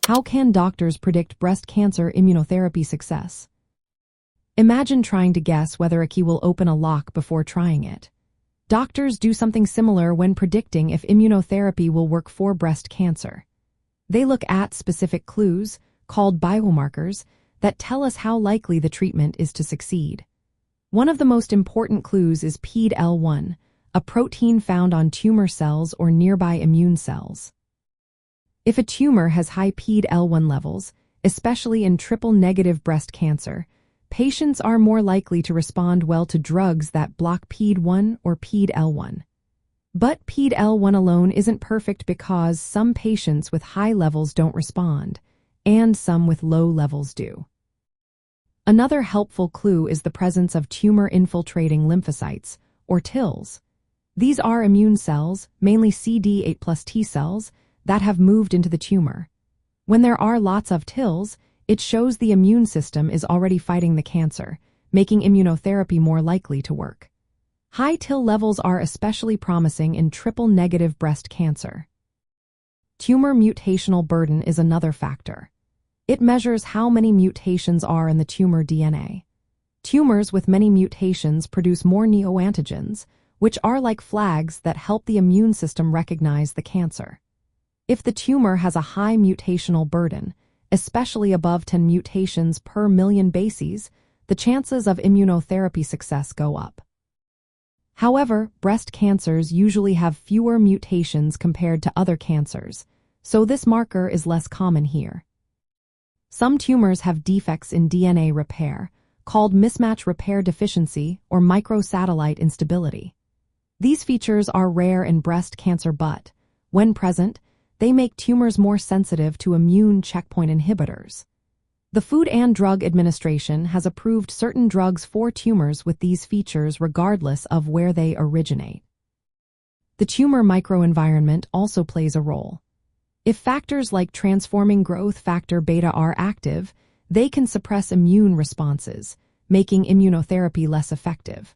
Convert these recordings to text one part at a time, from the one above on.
How can doctors predict breast cancer immunotherapy success? Imagine trying to guess whether a key will open a lock before trying it. Doctors do something similar when predicting if immunotherapy will work for breast cancer. They look at specific clues, called biomarkers, that tell us how likely the treatment is to succeed. One of the most important clues is PD-L1, a protein found on tumor cells or nearby immune cells. If a tumor has high PD-L1 levels, especially in triple-negative breast cancer, patients are more likely to respond well to drugs that block PD-1 or PD-L1. But PD-L1 alone isn't perfect because some patients with high levels don't respond, and some with low levels do. Another helpful clue is the presence of tumor-infiltrating lymphocytes, or TILs. These are immune cells, mainly CD8+ T cells, that have moved into the tumor. When there are lots of TILs, it shows the immune system is already fighting the cancer, making immunotherapy more likely to work. High TIL levels are especially promising in triple-negative breast cancer. Tumor mutational burden is another factor. It measures how many mutations are in the tumor DNA. Tumors with many mutations produce more neoantigens, which are like flags that help the immune system recognize the cancer. If the tumor has a high mutational burden, especially above 10 mutations per million bases, the chances of immunotherapy success go up. However, breast cancers usually have fewer mutations compared to other cancers, so this marker is less common here. Some tumors have defects in DNA repair, called mismatch repair deficiency or microsatellite instability. These features are rare in breast cancer but, when present, they make tumors more sensitive to immune checkpoint inhibitors. The Food and Drug Administration has approved certain drugs for tumors with these features regardless of where they originate. The tumor microenvironment also plays a role. If factors like transforming growth factor beta are active, they can suppress immune responses, making immunotherapy less effective.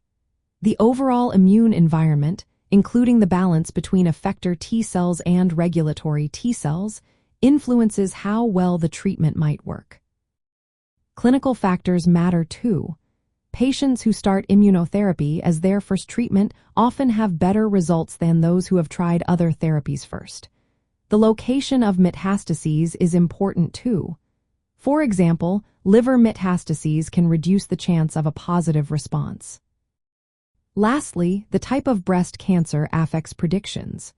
The overall immune environment, including the balance between effector T cells and regulatory T cells, influences how well the treatment might work. Clinical factors matter too. Patients who start immunotherapy as their first treatment often have better results than those who have tried other therapies first. The location of metastases is important too. For example, liver metastases can reduce the chance of a positive response. Lastly, the type of breast cancer affects predictions.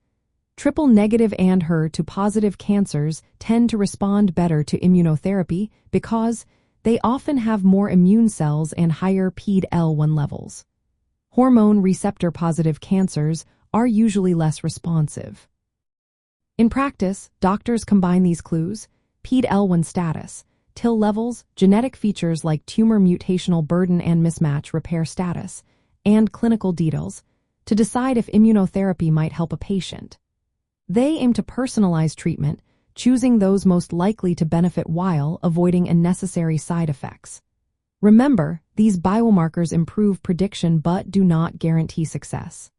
Triple-negative and HER2-positive cancers tend to respond better to immunotherapy because they often have more immune cells and higher PD-L1 levels. Hormone receptor-positive cancers are usually less responsive. In practice, doctors combine these clues, PD-L1 status, TIL levels, genetic features like tumor mutational burden and mismatch repair status, and clinical details, to decide if immunotherapy might help a patient. They aim to personalize treatment, choosing those most likely to benefit while avoiding unnecessary side effects. Remember, these biomarkers improve prediction but do not guarantee success.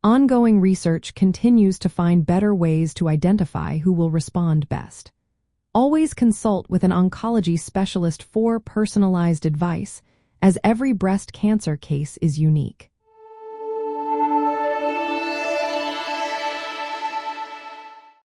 Ongoing research continues to find better ways to identify who will respond best. Always consult with an oncology specialist for personalized advice, as every breast cancer case is unique.